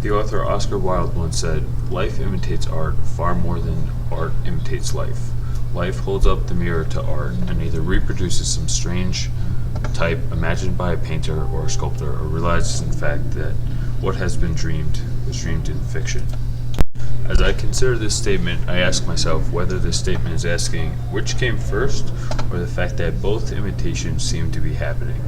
The author Oscar Wilde once said, "Life imitates art far more than art imitates life. Life holds up the mirror to art and either reproduces some strange type imagined by a painter or a sculptor, or realizes in fact that what has been dreamed was dreamed in fiction." As I consider this statement, I ask myself whether this statement is asking which came first, or the fact that both imitations seem to be happening.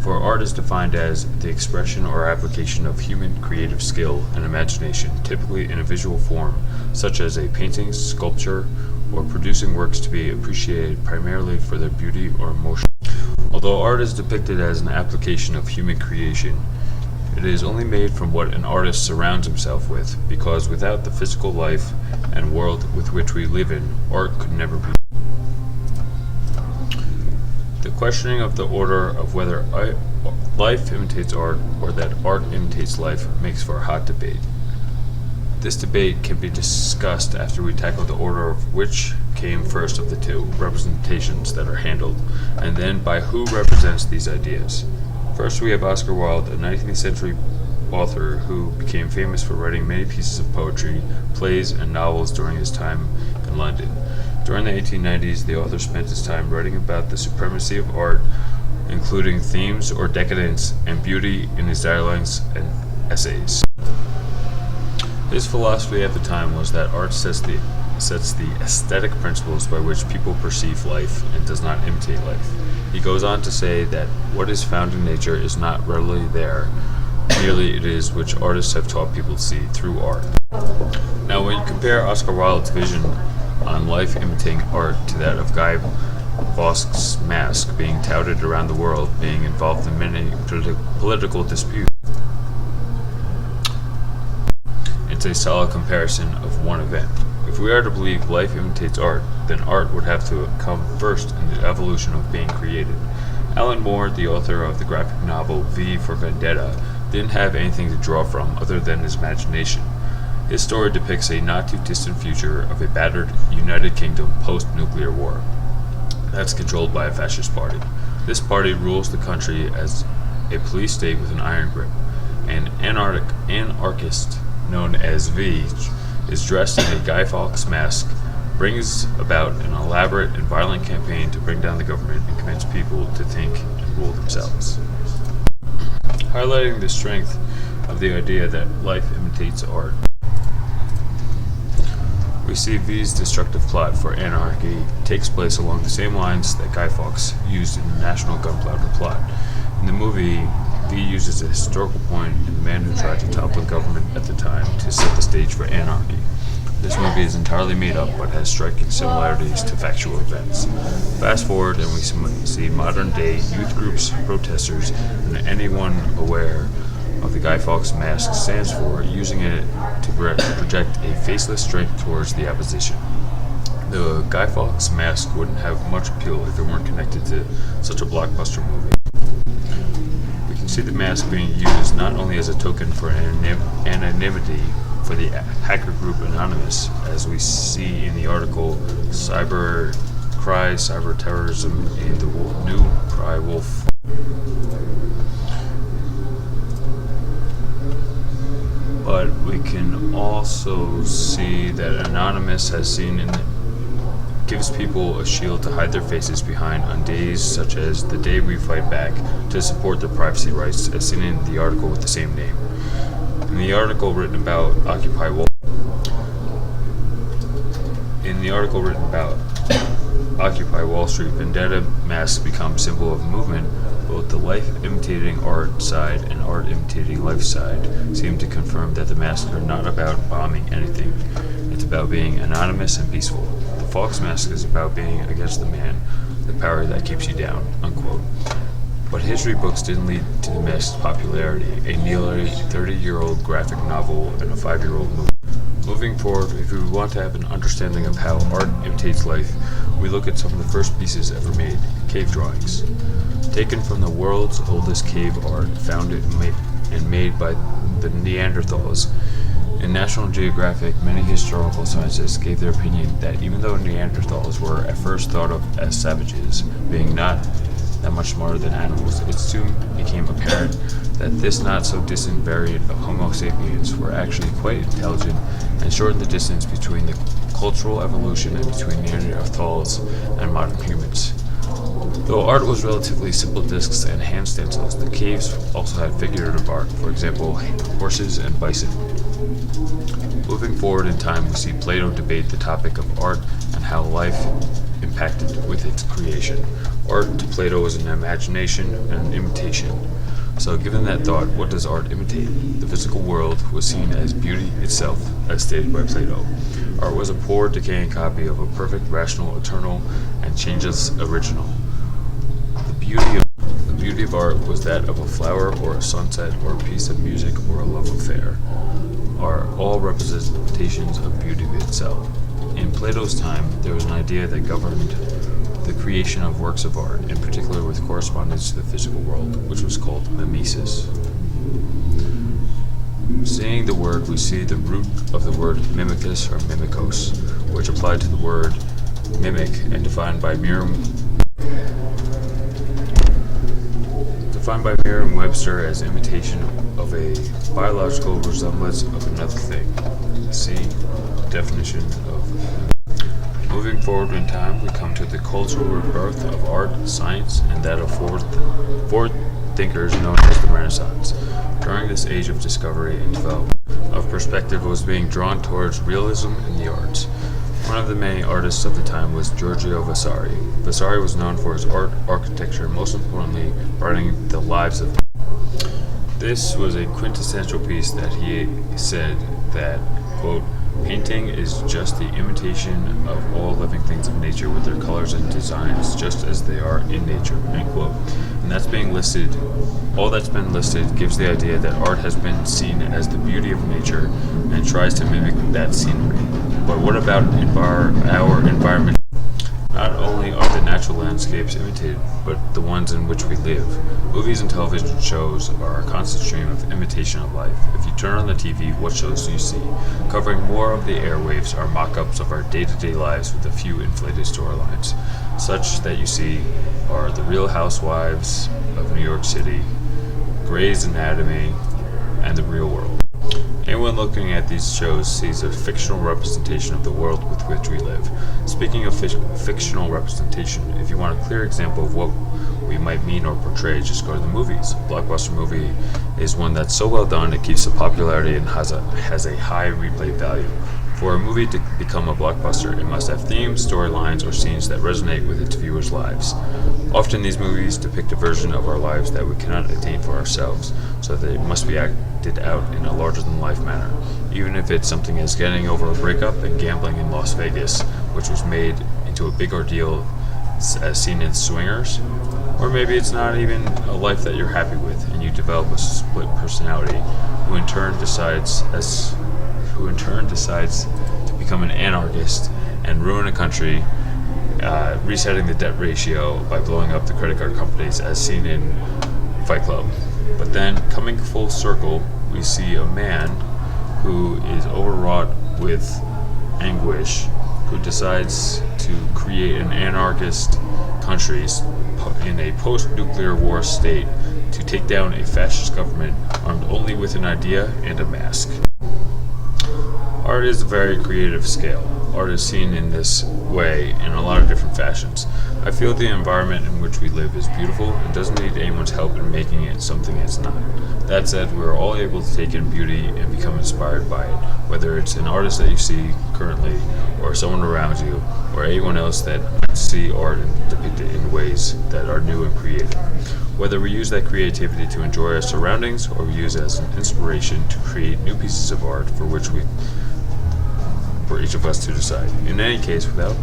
For art is defined as the expression or application of human creative skill and imagination, typically in a visual form, such as a painting, sculpture, or producing works to be appreciated primarily for their beauty or emotion. Although art is depicted as an application of human creation, it is only made from what an artist surrounds himself with, because without the physical life and world with which we live in, art could never be. The questioning of the order of whether life imitates art or that art imitates life makes for a hot debate. This debate can be discussed after we tackle the order of which came first of the two representations that are handled, and then by who represents these ideas. First, we have Oscar Wilde, a 19th century author who became famous for writing many pieces of poetry, plays, and novels during his time in London. During the 1890s, the author spent his time writing about the supremacy of art, including themes or decadence and beauty in his dialogues and essays. His philosophy at the time was that art sets the aesthetic principles by which people perceive life and does not imitate life. He goes on to say that what is found in nature is not readily there, merely it is which artists have taught people to see through art. Now, when you compare Oscar Wilde's vision on life imitating art to that of Guy Fawkes' Mask being touted around the world, being involved in many political disputes, it's a solid comparison of one event. If we are to believe life imitates art, then art would have to come first in the evolution of being created. Alan Moore, the author of the graphic novel V for Vendetta, didn't have anything to draw from other than his imagination. His story depicts a not-too-distant future of a battered United Kingdom post-nuclear war that's controlled by a fascist party. This party rules the country as a police state with an iron grip. An anarchist known as V is dressed in a Guy Fawkes mask, brings about an elaborate and violent campaign to bring down the government and convince people to think and rule themselves. Highlighting the strength of the idea that life imitates art, we see V's destructive plot for anarchy takes place along the same lines that Guy Fawkes used in the National Gunpowder Plot. In the movie, V uses a historical point in the man who tried to topple the government at the time to set the stage for anarchy. This movie is entirely made up but has striking similarities to factual events. Fast forward and we see modern-day youth groups, protesters, and anyone aware of the Guy Fawkes mask stands for, using it to project a faceless strength towards the opposition. The Guy Fawkes mask wouldn't have much appeal if it weren't connected to such a blockbuster movie. We can see the mask being used not only as a token for anonymity for the hacker group Anonymous, as we see in the article Cyber Terrorism in the New Cry Wolf. But we can also see that Anonymous gives people a shield to hide their faces behind on days such as the Day We Fight Back to support their privacy rights, as seen in the article with the same name. In the article written about Occupy Wall Street, Vendetta masks become symbol of movement. Both the life-imitating art side and art-imitating life side seem to confirm that the masks are not about bombing anything. It's about being anonymous and peaceful. The Fawkes mask is about being against the man, the power that keeps you down, unquote. But history books didn't lead to the mask's popularity, a nearly 30-year-old graphic novel and a 5-year-old movie. Moving forward, if we want to have an understanding of how art imitates life, we look at some of the first pieces ever made, cave drawings. Taken from the world's oldest cave art, found and made by the Neanderthals. In National Geographic, many historical scientists gave their opinion that even though Neanderthals were at first thought of as savages, being not that much smarter than animals, it soon became apparent that this not so distant variant of Homo sapiens were actually quite intelligent and shortened the distance between the cultural evolution and between Neanderthals and modern humans. Though art was relatively simple discs and hand stencils, the caves also had figurative art, for example, horses and bison. Moving forward in time, we see Plato debate the topic of art and how life impacted with its creation. Art to Plato was an imagination and an imitation. So given that thought, what does art imitate? The physical world was seen as beauty itself, as stated by Plato. Art was a poor, decaying copy of a perfect, rational, eternal, and changeless original. The beauty of art was that of a flower or a sunset or a piece of music or a love affair, are all representations of beauty itself. In Plato's time, there was an idea that governed the creation of works of art, in particular with correspondence to the physical world, which was called mimesis. Seeing the work, we see the root of the word mimicus or mimikos, which applied to the word mimic and defined by Merriam-Webster as imitation of a biological resemblance of another thing. See definition of. Moving forward in time, we come to the cultural rebirth of art, science, and that of forward thinkers known as the Renaissance. During this age of discovery and development of perspective was being drawn towards realism in the arts. One of the main artists of the time was Giorgio Vasari. Vasari was known for his art, architecture, and most importantly, writing the lives of. This was a quintessential piece that he said that, quote, painting is just the imitation of all living things of nature with their colors and designs just as they are in nature, end quote. And that's being listed, all that's been listed gives the idea that art has been seen as the beauty of nature and tries to mimic that scenery. But what about our environment? Not only are the natural landscapes imitated, but the ones in which we live. Movies and television shows are a constant stream of imitation of life. If you turn on the TV, what shows do you see? Covering more of the airwaves are mock-ups of our day-to-day lives with a few inflated storylines. Such that you see are The Real Housewives of New York City, Grey's Anatomy, and The Real World. Anyone looking at these shows sees a fictional representation of the world with which we live. Speaking of fictional representation, if you want a clear example of what we might mean or portray, just go to the movies. A blockbuster movie is one that's so well done it keeps the popularity and has a high replay value. For a movie to become a blockbuster, it must have themes, storylines, or scenes that resonate with its viewers' lives. Often these movies depict a version of our lives that we cannot attain for ourselves, so that it must be acted out in a larger-than-life manner, even if it's something as getting over a breakup and gambling in Las Vegas, which was made into a big ordeal as seen in Swingers. Or maybe it's not even a life that you're happy with, and you develop a split personality, who in turn decides to become an anarchist and ruin a country, resetting the debt ratio by blowing up the credit card companies as seen in Fight Club. But then, coming full circle, we see a man who is overwrought with anguish, who decides to create an anarchist country in a post-nuclear war state to take down a fascist government armed only with an idea and a mask. Art is a very creative scale. Art is seen in this way in a lot of different fashions. I feel the environment in which we live is beautiful and doesn't need anyone's help in making it something it's not. That said, we are all able to take in beauty and become inspired by it, whether it's an artist that you see currently, or someone around you, or anyone else that might see art depicted in ways that are new and creative. Whether we use that creativity to enjoy our surroundings, or we use it as an inspiration to create new pieces of art for each of us to decide. In any case, without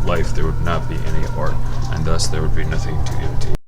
life, there would not be any art, and thus there would be nothing to imitate.